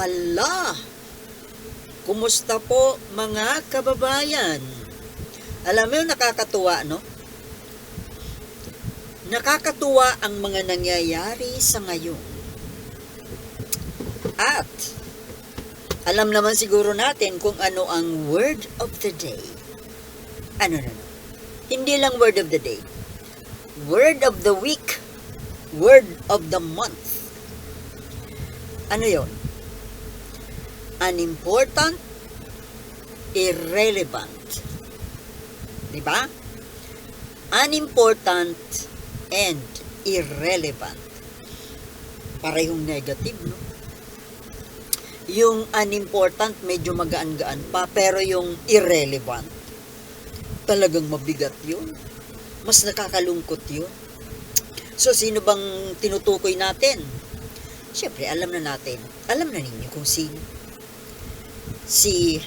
Allah! Kumusta po mga kababayan? Alam mo, nakakatuwa, no? Nakakatuwa ang mga nangyayari sa ngayon. At, alam naman siguro natin kung ano ang word of the day. Ano. Hindi lang word of the day. Word of the week. Word of the month. Ano yon? Unimportant, irrelevant. Diba? Unimportant and irrelevant. Parehong negative, no? Yung unimportant, medyo magaan-gaan pa, pero yung irrelevant, talagang mabigat yun. Mas nakakalungkot yun. So, sino bang tinutukoy natin? Siyempre, alam na natin. Alam na ninyo kung sino. Si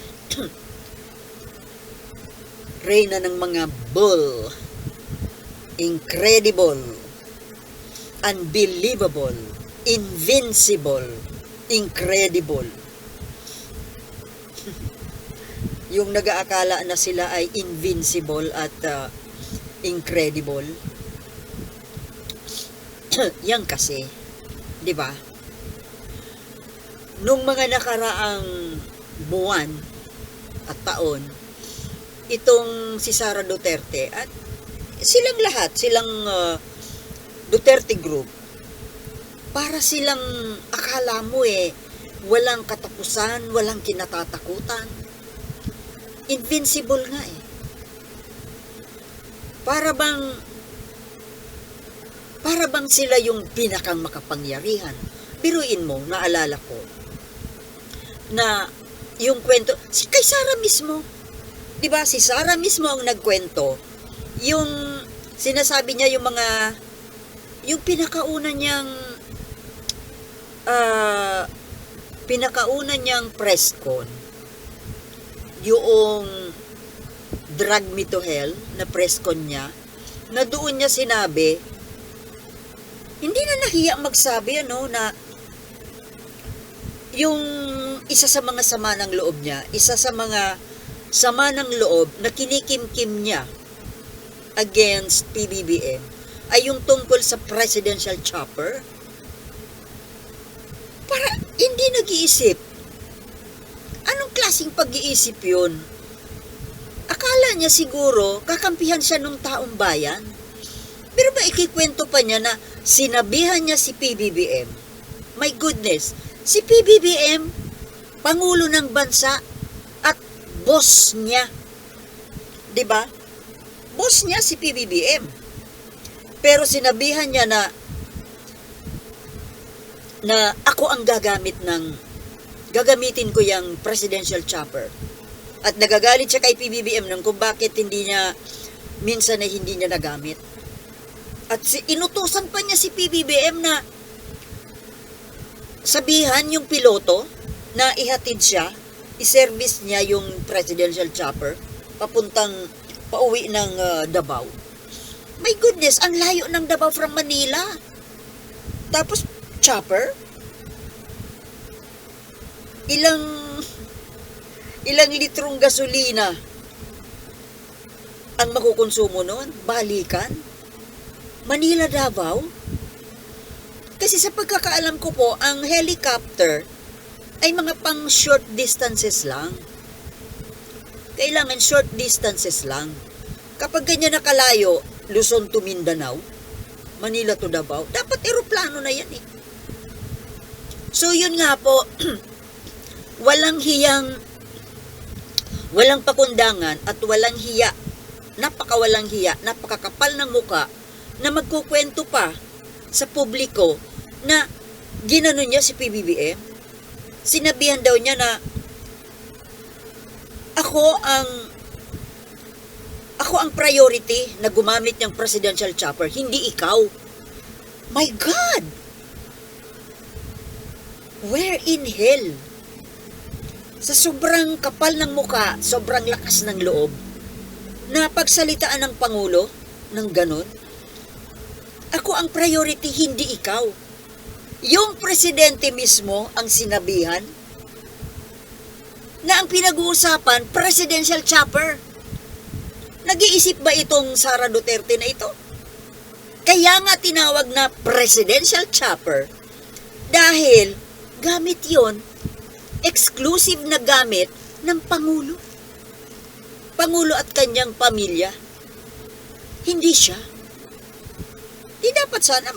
Reyna ng mga bull. Incredible. Unbelievable. Invincible. Incredible. Yung nag-aakala na sila ay invincible at incredible. Yan kasi, 'di ba? Nung mga nakaraang buwan at taon, itong si Sara Duterte at silang lahat, silang Duterte Group, para silang akala mo walang katapusan, walang kinatatakutan. Invincible nga eh. Para bang sila yung pinakang makapangyarihan. Biruin mo, naalala ko, na yung kwento, kay Sara mismo, di ba? Si Sara mismo ang nagkwento, yung sinasabi niya yung pinakauna niyang press con, yung Drag Me to Hell na press con niya, na doon niya sinabi, hindi na nahiya magsabi, na yung isa sa mga sama ng loob niya, isa sa mga sama ng loob na kinikimkim niya against PBBM ay yung tungkol sa presidential chopper. Para hindi nag-iisip. Anong klaseng pag-iisip yun? Akala niya siguro kakampihan siya ng taong bayan. Pero ba ikikwento pa niya na sinabihan niya si PBBM? My goodness, si PBBM, Pangulo ng bansa at boss niya. 'Di ba? Boss niya si PBBM. Pero sinabihan niya na ako ang gagamitin ko yung presidential chopper. At nagagalit siya kay PBBM nung kung bakit hindi niya nagamit. At inutusan pa niya si PBBM na sabihan yung piloto na ihatid siya, iservice niya yung presidential chopper pauwi ng Davao. My goodness, ang layo ng Davao from Manila. Tapos chopper? Ilang litrong gasolina ang makukonsumo noon? Balikan? Manila, Davao? Kasi sa pagkakaalam ko po, ang helicopter ay mga pang short distances lang. Kailangan short distances lang. Kapag ganyan nakalayo, Luzon to Mindanao, Manila to Davao, dapat eroplano na yan eh. So yun nga po, walang pakundangan at walang hiya, napakawalang hiya, napakakapal ng muka na magkukwento pa sa publiko na ginanon niya si PBBM. Sinabihan daw niya na ako ang priority na gumamit ng presidential chopper, hindi ikaw. My God! Where in hell? Sa sobrang kapal ng muka, sobrang lakas ng loob, na pagsalitaan ng Pangulo ng ganon, ako ang priority, hindi ikaw. Yung presidente mismo ang sinabihan na ang pinag-uusapan, presidential chopper. Nag-iisip ba itong Sara Duterte na ito? Kaya nga tinawag na presidential chopper dahil gamit yon, exclusive na gamit ng Pangulo. Pangulo at kanyang pamilya. Hindi siya. Di dapat sana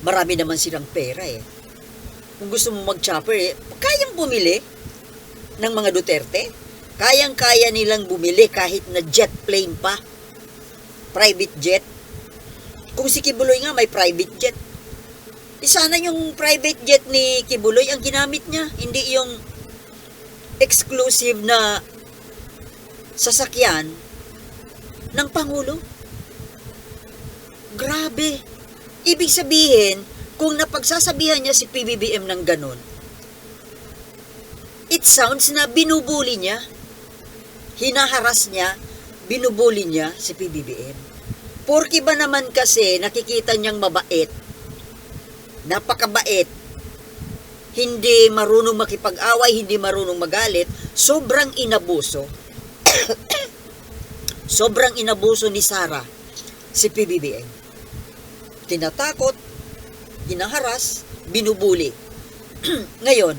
marami naman silang pera eh. Kung gusto mo mag-chopper eh, kayang bumili ng mga Duterte. Kayang-kaya nilang bumili kahit na jet plane pa. Private jet. Kung si Kibuloy nga may private jet. Sana yung private jet ni Kibuloy ang ginamit niya. Hindi yung exclusive na sasakyan ng Pangulo. Grabe. Ibig sabihin, kung napagsasabihan niya si PBBM ng ganun, it sounds na binubuli niya, hinaharas niya, binubuli niya si PBBM. Porki ba naman kasi nakikita niyang mabait, napakabait, hindi marunong makipag-away, hindi marunong magalit, sobrang inabuso. Sobrang inabuso ni Sara si PBBM. Tinatakot, hinaharas, binubuli. Ngayon,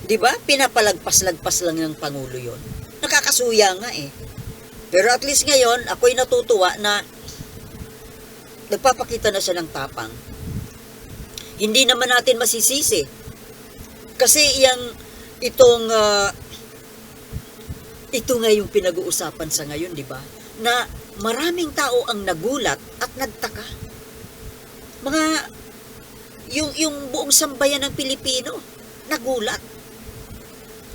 di ba, pinapalagpas-lagpas lang ng Pangulo yon. Nakakasuya nga eh. Pero at least ngayon, ako'y natutuwa na nagpapakita na siya ng tapang. Hindi naman natin masisisi. Kasi ito nga yung pinag-uusapan sa ngayon, di ba? Na maraming tao ang nagulat at nagtaka. Yung buong sambayan ng Pilipino, nagulat.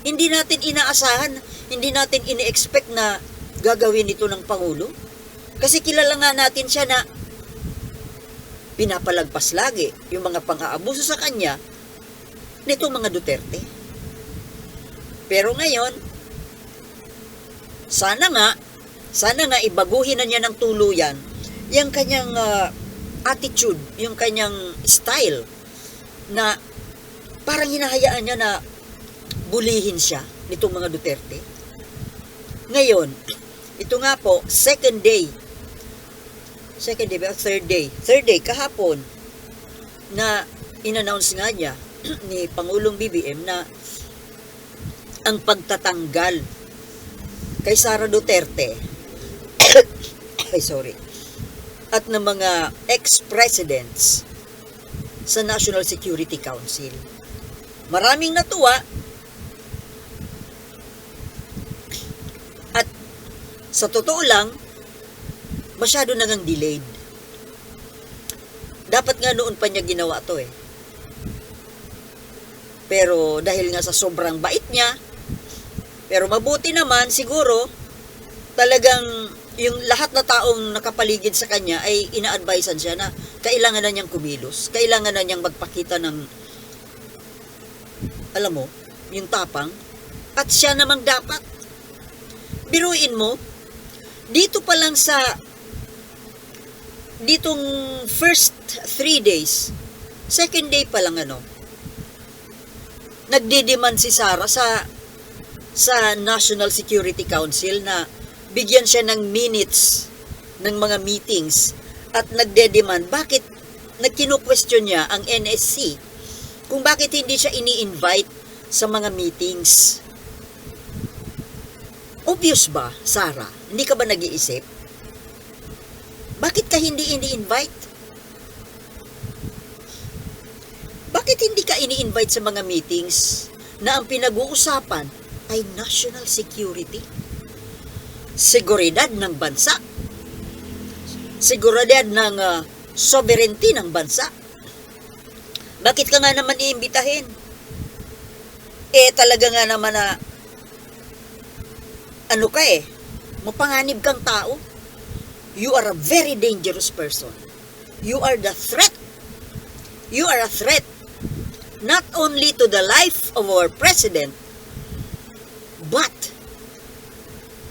Hindi natin inaasahan, hindi natin ini-expect na gagawin ito ng Pangulo. Kasi kilala nga natin siya na pinapalagpas lagi yung mga pang-aabuso sa kanya nitong mga Duterte. Pero ngayon, sana nga ibaguhin na niya ng tuluyan yung kanyang attitude, yung kanyang style na parang hinahayaan niya na bulihin siya nitong mga Duterte. Ngayon, ito nga po, third day, kahapon, na in-announce nga niya ni Pangulong BBM na ang pagtatanggal kay Sara Duterte at ng mga ex-presidents sa National Security Council. Maraming natuwa at sa totoo lang, masyado nagang delayed. Dapat nga noon pa niya ginawa to eh. Pero dahil nga sa sobrang bait niya, pero mabuti naman siguro, talagang yung lahat na taong nakapaligid sa kanya ay ina-advisean siya na kailangan na niyang kumilos, kailangan na niyang magpakita ng, alam mo, yung tapang, at siya namang dapat. Biruin mo, dito pa lang ditong first 3 days, second day pa lang nagdidemand si Sara sa National Security Council na bigyan siya ng minutes ng mga meetings at nagdedemand bakit nagkino-question niya ang NSC kung bakit hindi siya ini-invite sa mga meetings. Obvious ba, Sara? Hindi ka ba nag-iisip? Bakit ka hindi ini-invite? Bakit hindi ka ini-invite sa mga meetings na ang pinag-uusapan ay national security? Seguridad ng bansa. Seguridad ng sovereignty ng bansa. Bakit ka nga naman iimbitahin? Talaga nga naman na mapanganib kang tao. You are a very dangerous person. You are the threat. You are a threat not only to the life of our president, but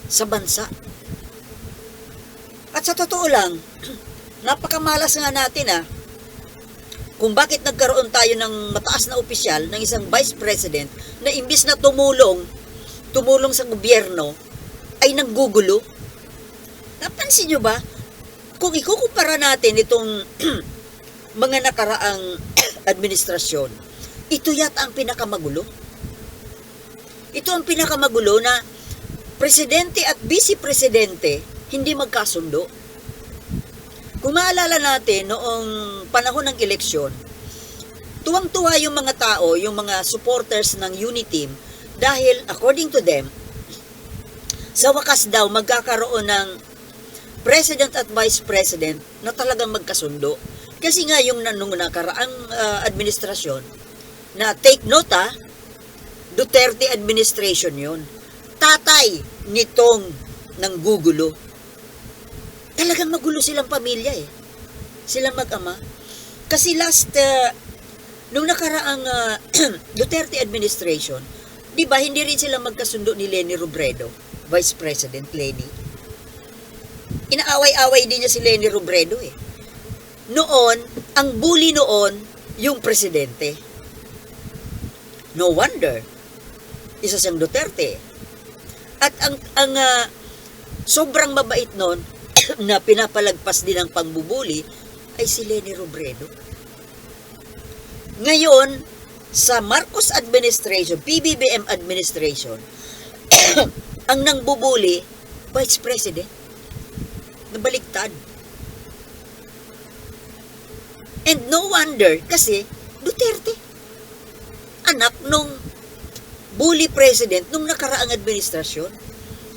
sa bansa. At sa totoo lang, napakamalas nga natin kung bakit nagkaroon tayo ng mataas na opisyal, ng isang vice president, na imbis na tumulong sa gobyerno, ay nanggugulo. Napansin nyo ba? Kung ikukumpara natin itong mga nakaraang administrasyon, ito yata ang pinakamagulo. Ito ang pinakamagulo na presidente at vice-presidente hindi magkasundo. Kung maalala natin noong panahon ng eleksyon, tuwang-tuwa yung mga tao, yung mga supporters ng Uniteam dahil according to them, sa wakas daw magkakaroon ng president at vice president na talagang magkasundo. Kasi nga yung nung nakaraang administrasyon na take note Duterte administration yon. Tatay nitong nanggugulo. Talagang magulo silang pamilya Silang mag-ama. Kasi nung nakaraang Duterte administration, di ba hindi rin sila magkasundo ni Leni Robredo, Vice President Leni. Inaaway-away din niya si Leni Robredo Noon, ang bully noon, yung presidente. No wonder, isa siyang Duterte. At ang sobrang mabait noon, na pinapalagpas din ang pangbubuli, ay si Leni Robredo. Ngayon, sa Marcos administration, PBBM administration, ang nangbubuli, Vice President. Nabaliktad. And no wonder, kasi Duterte, anak nung bully president nung nakaraang administrasyon.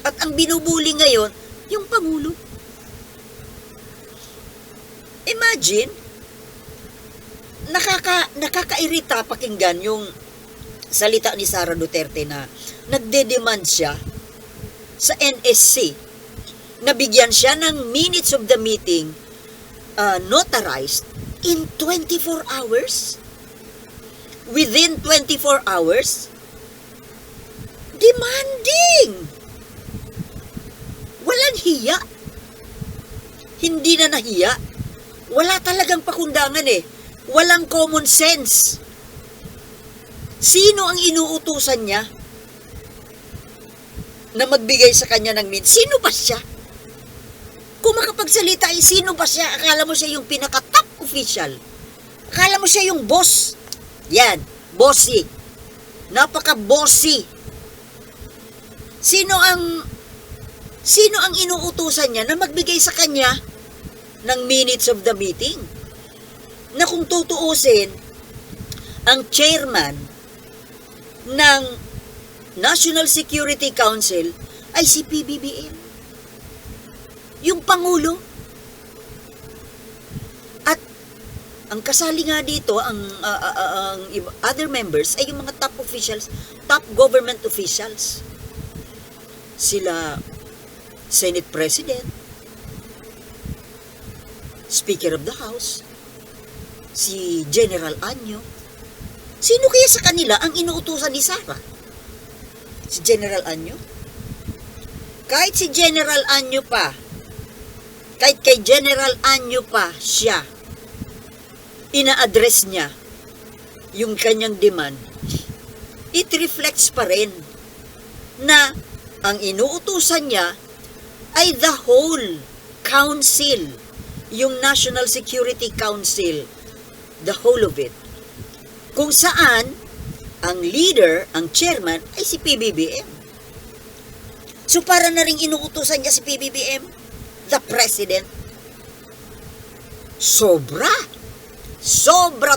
At ang binubuli ngayon, yung Pangulo. Imagine, nakakairita pakinggan yung salita ni Sara Duterte na nagde-demand siya sa NSC na bigyan siya ng minutes of the meeting notarized in 24 hours. Within 24 hours. Demanding! Walang hiya. Hindi na nahiya. Wala talagang pakundangan Walang common sense. Sino ang inuutusan niya na magbigay sa kanya ng min? Sino ba siya? Kung makapagsalita sino ba siya? Akala mo siya yung pinaka-top official. Akala mo siya yung boss. Yan, bossy. Napaka-bossy. Sino ang inuutusan niya na magbigay sa kanya ng minutes of the meeting? Na kung tutuusin, ang chairman ng National Security Council ay si PBBM. Yung Pangulo. At ang kasali nga dito, ang other members ay yung mga top officials, top government officials. Sila Senate President, Speaker of the House, si General Anyo. Sino kaya sa kanila ang inuutusan ni Sara? Si General Anyo? Kahit si General Anyo pa, kahit kay General Anyo pa siya, ina-address niya yung kanyang demand, it reflects pa rin na ang inuutusan niya ay the whole council, yung National Security Council, the whole of it. Kung saan, ang leader, ang chairman, ay si PBBM. So, para na rin inuutusan niya si PBBM, the president. Sobra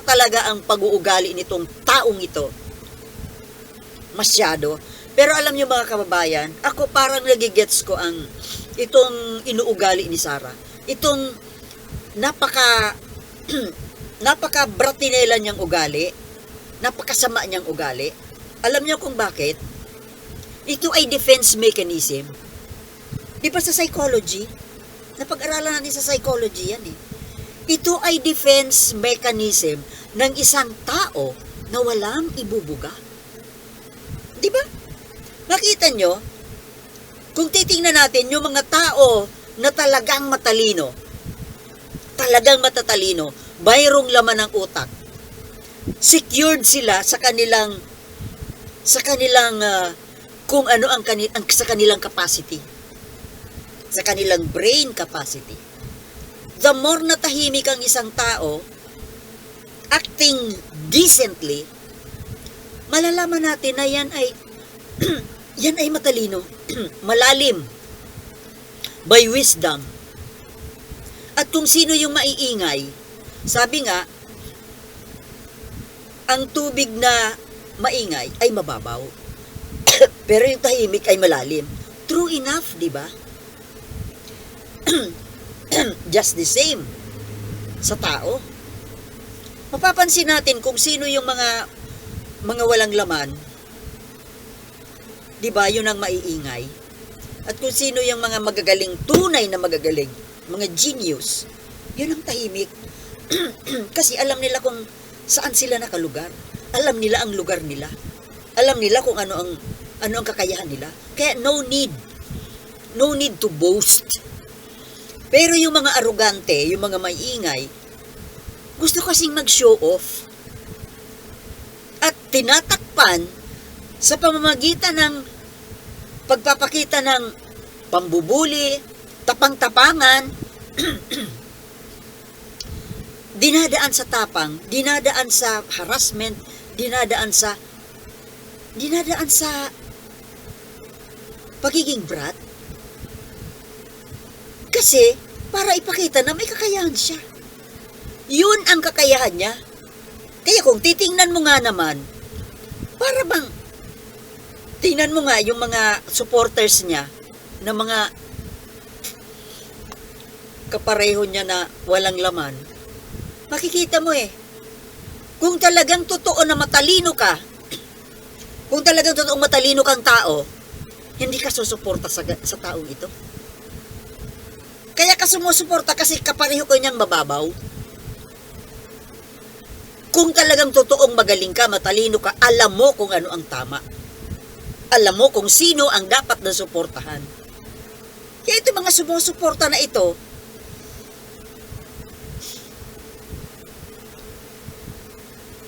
talaga ang pag-uugali nitong taong ito. Masyado. Pero alam niyo mga kababayan, ako parang nagigets ko itong inuugali ni Sara. Itong napaka-bratinela niyang ugali, napakasama niyang ugali. Alam niyo kung bakit? Ito ay defense mechanism. Di ba sa psychology? Napag-aralan natin sa psychology yan Ito ay defense mechanism ng isang tao na walang ibubuga. Di ba? Makita nyo, kung titingnan natin yung mga tao na talagang matatalino, mayroong laman ng utak. Secured sila sa kanilang kung ano ang sa kanilang capacity. Sa kanilang brain capacity. The more na tahimik ang isang tao, acting decently, malalaman natin na yan ay yan ay matalino, malalim, by wisdom. At kung sino yung maiingay, sabi nga, ang tubig na maingay ay mababaw. Pero yung tahimik ay malalim. True enough, di ba? Just the same sa tao. Mapapansin natin kung sino yung mga walang laman, di ba, yun ang maiingay. At kung sino yung mga magagaling, tunay na magagaling, mga genius, yun ang tahimik. Kasi alam nila kung saan sila nakalugar. Alam nila ang lugar nila. Alam nila kung ano ang kakayahan nila. Kaya no need to boast. Pero yung mga arugante, yung mga maiingay, gusto kasing mag-show off. At tinatakpan sa pamamagitan ng pagpapakita ng pambubuli, tapang-tapangan, dinadaan sa tapang, dinadaan sa harassment, dinadaan sa pagiging brat. Kasi, para ipakita na may kakayahan siya. Yun ang kakayahan niya. Kaya kung titingnan mo nga naman, para bang, tingnan mo nga yung mga supporters niya, na mga kapareho niya na walang laman, makikita mo kung talagang totoo na matalino ka, kung talagang totoong matalino kang tao, hindi ka susuporta sa taong ito. Kaya ka sumusuporta kasi kapareho ko niyang mababaw. Kung talagang totoong magaling ka, matalino ka, alam mo kung ano ang tama. Alam mo kung sino ang dapat na suportahan. Kaya ito mga sumusuporta na ito,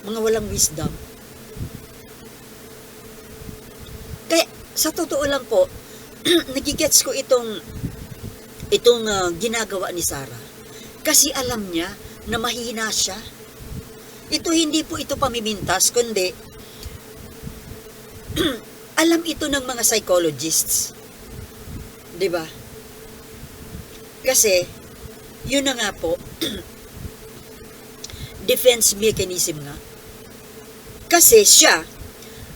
mga walang wisdom. Kaya sa totoo lang po, nagigets ko itong ginagawa ni Sarah. Kasi alam niya na mahina siya. Ito hindi po ito pamimintas, kundi alam ito ng mga psychologists. 'Di ba? Kasi yun na nga po, defense mechanism nga. Kasi siya,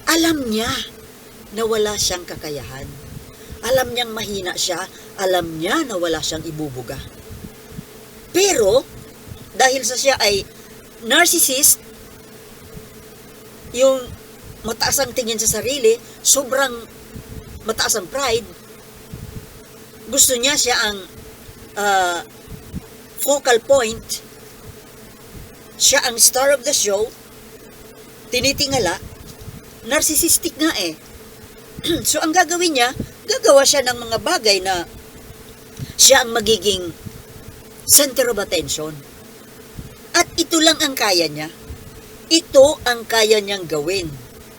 alam niya na wala siyang kakayahan. Alam niyang mahina siya, alam niya na wala siyang ibubuga. Pero, dahil sa siya ay narcissist, yung mataas ang tingin sa sarili, sobrang mataas ang pride, gusto niya siya ang focal point, siya ang star of the show, tinitingala, narcissistic nga So, ang gagawin niya, gagawa siya ng mga bagay na siya ang magiging center of attention. At ito lang ang kaya niya. Ito ang kaya niyang gawin.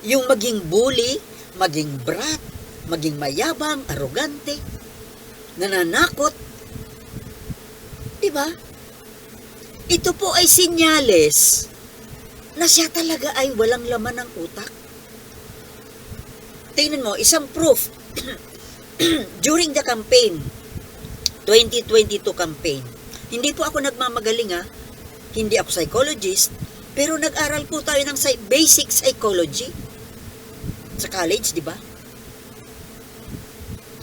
Yung maging bully, maging brat, maging mayabang, arogante, nananakot. Diba? Ito po ay sinyales na siya talaga ay walang laman ng utak. Tingnan mo, isang proof. During the campaign, 2022 campaign, hindi po ako nagmamagaling hindi ako psychologist, pero nag-aral po tayo ng basic psychology sa college, di ba?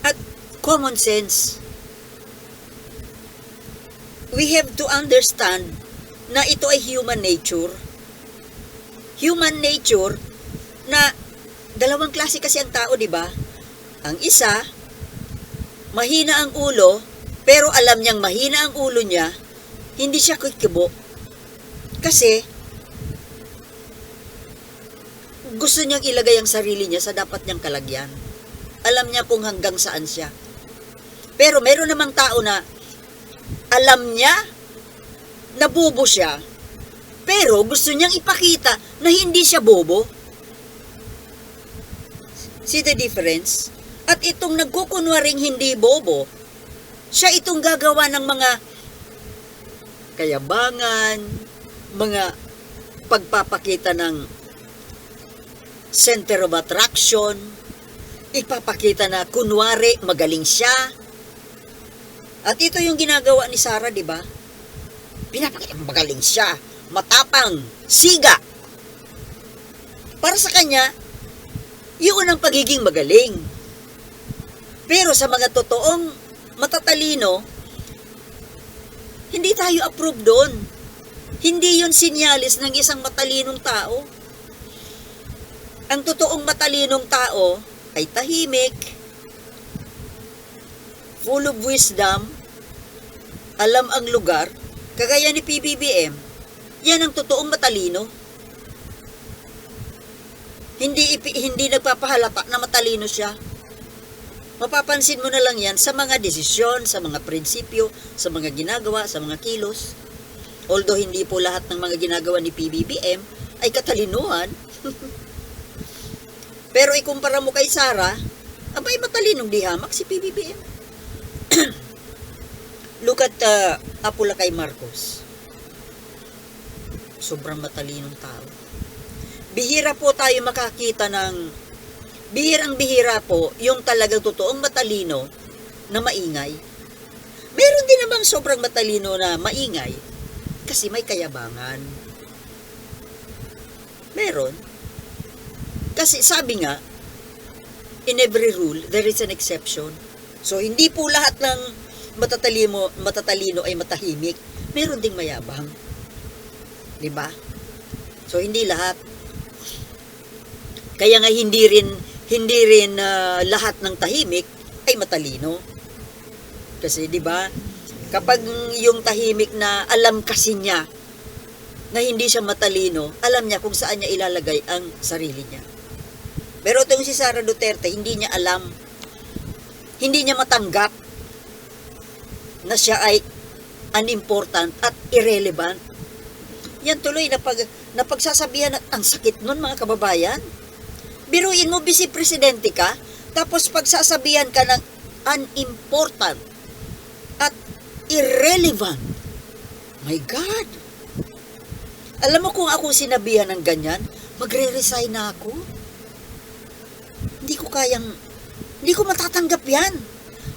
At common sense. We have to understand na ito ay human nature. Human nature na dalawang klase kasi ang tao, di ba? Ang isa, mahina ang ulo, pero alam niyang mahina ang ulo niya, hindi siya kikibo. Kasi, gusto niyang ilagay ang sarili niya sa dapat niyang kalagyan. Alam niya kung hanggang saan siya. Pero meron namang tao na, alam niya, nabubo siya, Pero gusto niyang ipakita na hindi siya bobo. See the difference? At itong nagkukunwaring hindi bobo, siya itong gagawa ng mga kayabangan, mga pagpapakita ng center of attraction, ipapakita na kunwari magaling siya. At ito yung ginagawa ni Sarah, di ba? Pinapakita magaling siya, matapang, siga. Para sa kanya, yun ang pagiging magaling. Pero sa mga totoong matatalino, hindi tayo approve doon. Hindi yun sinyalis ng isang matalinong tao. Ang totoong matalinong tao ay tahimik, full of wisdom, alam ang lugar, kagaya ni PBBM. Yan ang totoong matalino. Hindi nagpapahalata na matalino siya. Mapapansin mo na lang yan sa mga desisyon, sa mga prinsipyo, sa mga ginagawa, sa mga kilos. Although hindi po lahat ng mga ginagawa ni PBBM ay katalinuhan. Pero ikumpara mo kay Sarah, abay matalinong dihamak si PBBM. Look at Apula kay Marcos. Sobrang matalinong tao. Bihira po tayo makakita ng bihirang-bihira po yung talagang totoong matalino na maingay. Meron din namang sobrang matalino na maingay kasi may kayabangan. Meron. Kasi sabi nga, in every rule, there is an exception. So, hindi po lahat ng matatalino ay matahimik. Meron ding mayabang. Diba? So, hindi lahat. Kaya nga hindi rin lahat ng tahimik ay matalino. Kasi 'di ba? Kapag yung tahimik na alam kasi niya na hindi siya matalino, alam niya kung saan niya ilalagay ang sarili niya. Pero itong si Sara Duterte, hindi niya alam. Hindi niya matanggap na siya ay unimportant at irrelevant. Yan tuloy na pagsasabihan at ang sakit nun mga kababayan. Biruin mo, vice presidente ka, tapos pagsasabihan ka ng unimportant at irrelevant. My God! Alam mo kung ako sinabihan ng ganyan, magre-resign na ako. Hindi ko matatanggap yan.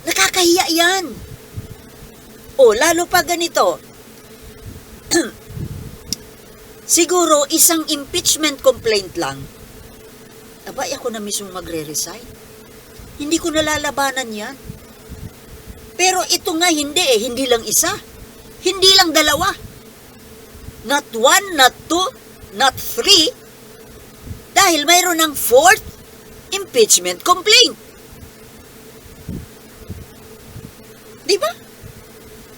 Nakakahiya yan. O, lalo pa ganito. Siguro, isang impeachment complaint lang, abay ako na mismo magre-resign. Hindi ko nalalabanan yan. Pero ito nga hindi lang isa. Hindi lang dalawa. Not one, not two, not three. Dahil mayroon ng fourth impeachment complaint. Diba?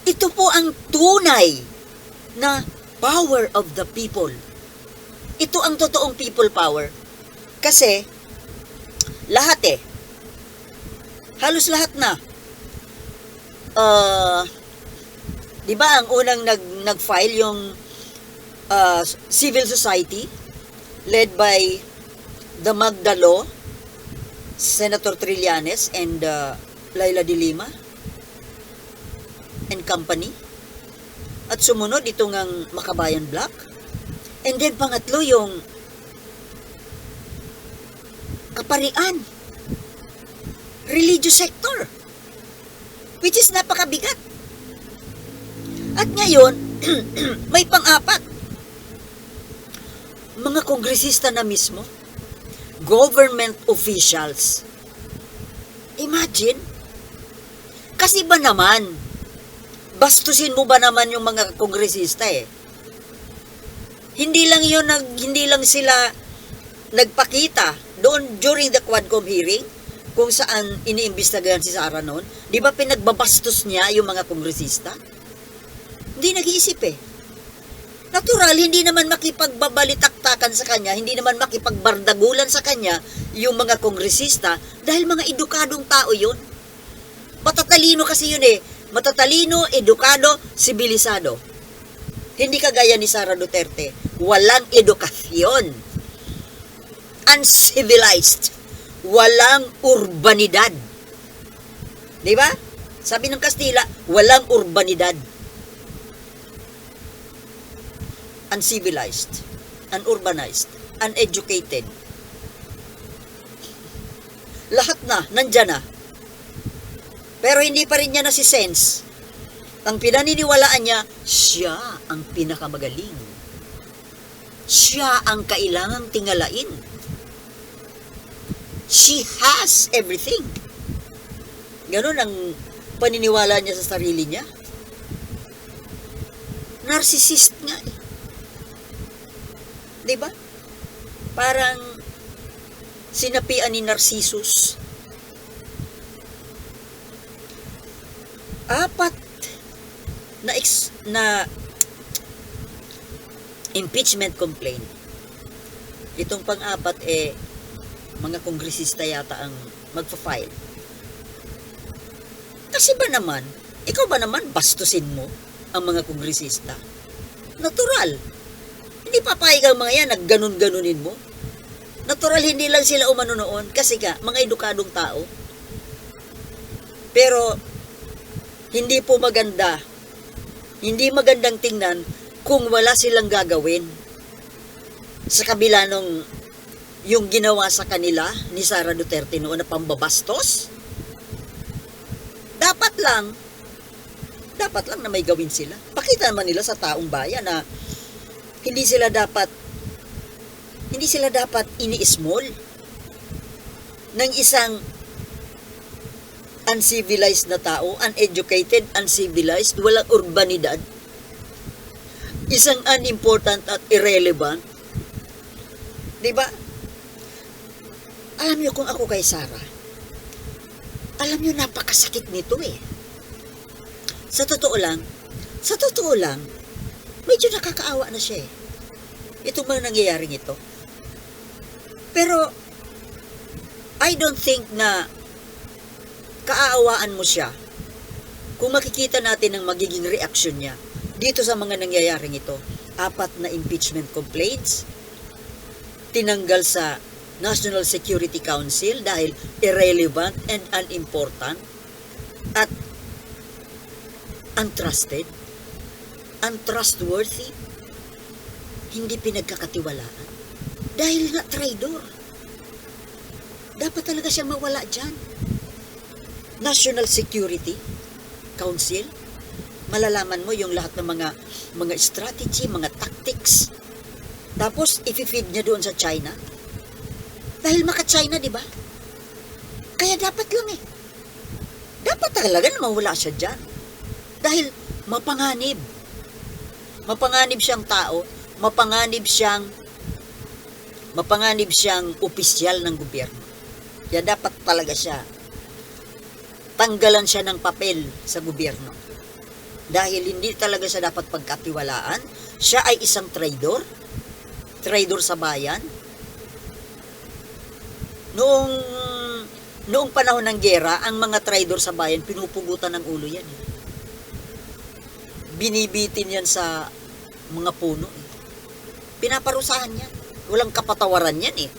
Ito po ang tunay na power of the people. Ito ang totoong people power. Kasi, lahat halos lahat na. Di ba ang unang nag-file yung civil society led by the Magda Law, Senator Trillanes and Laila de Lima and company. At sumunod itong ang Makabayan Black. And then pangatlo yung kaparian, religious sector, which is napakabigat. At ngayon, may pang-apat, mga kongresista na mismo, government officials. Imagine, kasi ba naman, bastusin mo ba naman yung mga kongresista Hindi lang sila nagpakita doon during the Quadcom hearing, kung saan iniimbestigahan si Sara noon, di ba pinagbabastos niya yung mga kongresista? Hindi nag-iisip Natural, hindi naman makipagbabalitaktakan sa kanya, hindi naman makipagbardagulan sa kanya yung mga kongresista dahil mga edukadong tao yun. Matatalino kasi yun Matatalino, edukado, sibilisado. Hindi kagaya ni Sara Duterte, walang edukasyon, uncivilized, walang urbanidad. Di ba? Sabi ng Kastila, walang urbanidad. Uncivilized, unurbanized, uneducated. Lahat na, nandyan na. Pero hindi pa rin niya nasisense. Ang pinaniniwalaan niya, siya ang pinakamagaling. Siya ang kailangang tingalain. She has everything. Ganun ang paniniwala niya sa sarili niya. Narcissist nga eh. Diba? Parang sinapian ni Narcissus. 4 na impeachment complaint. Itong pang-4 mga kongresista yata ang magpa-file. Kasi ba naman, ikaw ba naman bastusin mo ang mga kongresista? Natural. Hindi papayag ang mga yan, nagganon-ganunin mo. Natural, hindi lang sila umano noon kasi nga, mga edukadong tao. Pero, hindi po maganda. Hindi magandang tingnan kung wala silang gagawin. Sa kabila nung yung ginawa sa kanila ni Sara Duterte noon na pambabastos, dapat lang na may gawin sila. Pakita naman nila sa taong bayan na hindi sila dapat ini-small ng isang uncivilized na tao, uneducated, uncivilized, walang urbanidad, isang unimportant at irrelevant. Diba? Alam niyo kung ako kay Sara, alam niyo napakasakit nito eh. Sa totoo lang, medyo nakakaawa na siya eh. Itong mga nangyayaring ito. Pero, I don't think na kaaawaan mo siya kung makikita natin ang magiging reaksyon niya dito sa mga nangyayaring ito. 4 na impeachment complaints, tinanggal sa National Security Council dahil irrelevant and unimportant at untrustworthy, hindi pinagkakatiwalaan dahil nga traitor. Dapat talaga siya mawala dyan. National Security Council, malalaman mo yung lahat ng mga strategy, mga tactics. Tapos i-feed niya doon sa China. Dahil maka-China, di ba? Kaya dapat lang eh. Dapat talaga na mawala siya dyan. Dahil mapanganib. Mapanganib siyang tao, mapanganib siyang opisyal ng gobyerno. Kaya dapat talaga siya, tanggalan siya ng papel sa gobyerno. Dahil hindi talaga siya dapat pagkatiwalaan. Siya ay isang traitor sa bayan. Noong panahon ng giyera, ang mga traitor sa bayan, pinupugutan ng ulo yan. Binibitin yan sa mga puno. Pinaparusahan yan. Walang kapatawaran yan eh.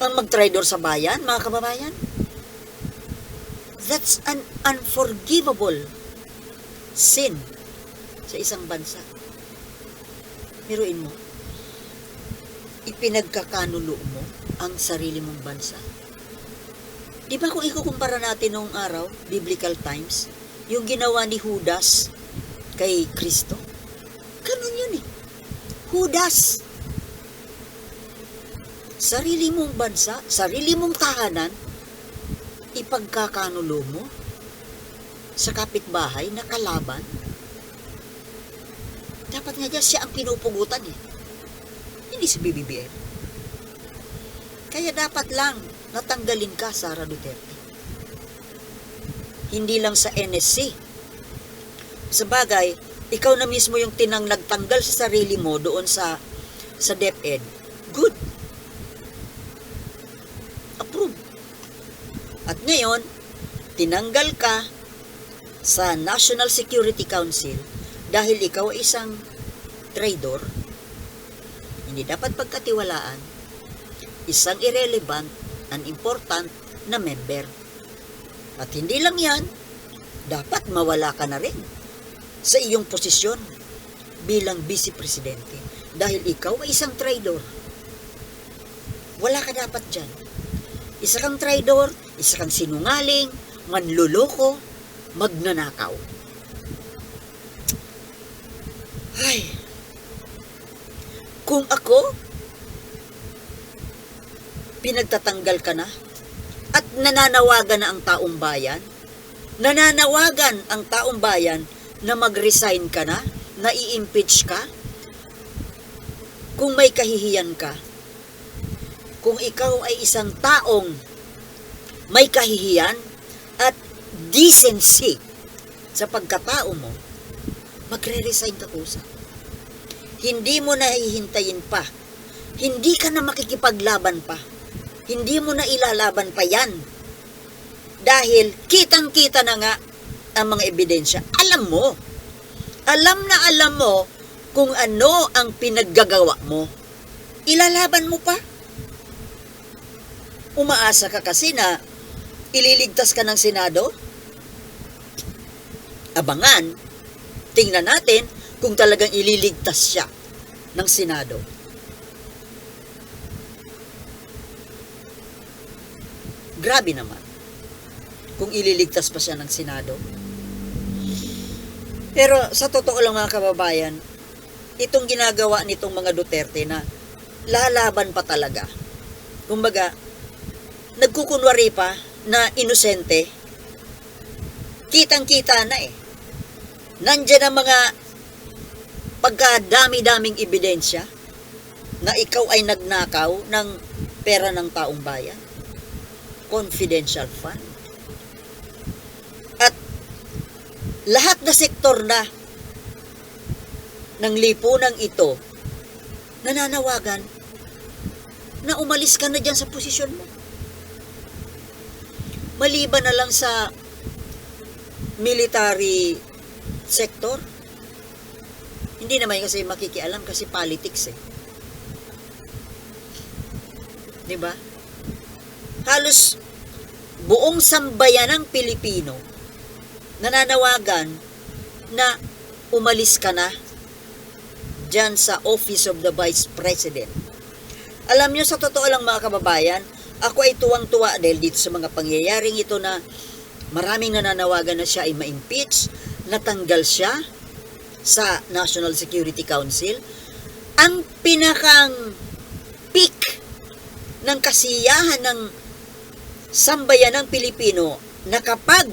Ang mag-traitor sa bayan, mga kababayan, that's an unforgivable sin sa isang bansa. Miruin mo, ipinagkakanulo mo ang sarili mong bansa. Di ba kung ikukumpara natin noong araw, biblical times, yung ginawa ni Judas kay Kristo? Ganun yun eh. Judas. Sarili mong bansa, sarili mong tahanan, ipagkakanulo mo sa kapitbahay na kalaban. Dapat nga dyan siya ang pinupugutan eh. Hindi si BBBM. Kaya dapat lang natanggalin ka, Sara Duterte. Hindi lang sa NSC. Sa bagay, ikaw na mismo yung nagtanggal sa sarili mo doon sa DepEd. Good. Approve. At ngayon, tinanggal ka sa National Security Council dahil ikaw ay isang traidor, hindi dapat pagkatiwalaan, isang irrelevant, unimportant na member. At hindi lang yan, dapat mawala ka na rin sa iyong posisyon bilang Vice Presidente dahil ikaw ay isang traidor. Wala ka dapat dyan. Isa kang traidor, isa kang sinungaling, manluloko, magnanakaw. Ay, kung ako, pinagtatanggal ka na at nananawagan na ang taong bayan, nananawagan ang taong bayan na mag-resign ka na, na i-impeach ka, kung may kahihiyan ka, kung ikaw ay isang taong may kahihiyan at decency sa pagkatao mo, magre-resign ka kusa. Hindi mo na hihintayin pa. Hindi ka na makikipaglaban pa. Hindi mo na ilalaban pa yan. Dahil kitang-kita na nga ang mga ebidensya. Alam mo kung ano ang pinaggagawa mo. Ilalaban mo pa. Umaasa ka kasi na ililigtas ka ng Senado? Abangan, tingnan natin kung talagang ililigtas siya ng Senado. Grabe naman kung ililigtas pa siya ng Senado. Pero sa totoo lang mga kababayan, itong ginagawa nitong mga Duterte na lalaban pa talaga. Kumbaga, nagkukunwari pa na inosente, kitang-kita na eh. Nandiyan ang mga pagkadami-daming ebidensya na ikaw ay nagnakaw ng pera ng taong bayan. Confidential fund. At lahat na sektor na ng lipunang ito nananawagan na umalis ka na dyan sa posisyon mo. Maliban na lang sa military sector. Hindi naman kasi makikialam kasi politics eh. Diba? Halos buong sambayan ng Pilipino nananawagan na umalis ka na dyan sa Office of the Vice President. Alam nyo, sa totoo lang mga kababayan, ako ay tuwang-tuwa dahil dito sa mga pangyayaring ito na maraming nananawagan na siya ay ma-impeach, natanggal siya sa National Security Council. Ang pinakang peak ng kasiyahan ng sambayan ng Pilipino na kapag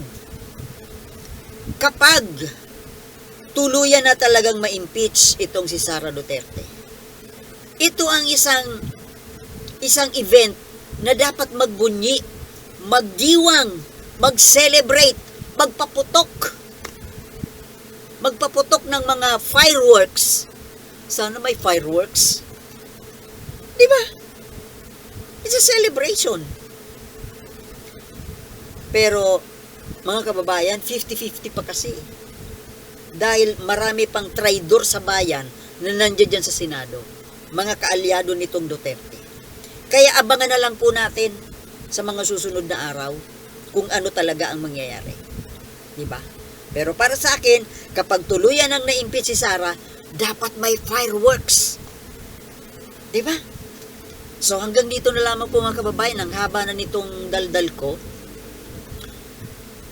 tuluyan na talagang ma-impeach itong si Sara Duterte. Ito ang isang event na dapat magbunyi, magdiwang, mag-celebrate, magpaputok ng mga fireworks. Sana may fireworks. Di ba? It's a celebration. Pero, mga kababayan, 50-50 pa kasi. Dahil marami pang traidor sa bayan na nandiyan dyan sa Senado. Mga kaalyado nitong Duterte. Kaya abangan na lang po natin sa mga susunod na araw kung ano talaga ang mangyayari. Diba? Pero para sa akin, kapag tuluyan ang na-impeach si Sara, dapat may fireworks. Diba? So hanggang dito na lamang po mga kababayan, ang haba na nitong daldal ko.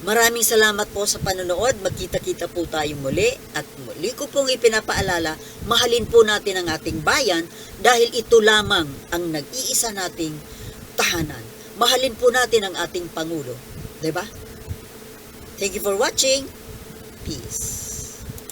Maraming salamat po sa panonood. Magkita-kita po tayong muli. At muli ko pong ipinapaalala, mahalin po natin ang ating bayan dahil ito lamang ang nag-iisa nating tahanan. Mahalin po natin ang ating Pangulo. Diba? Thank you for watching. Peace.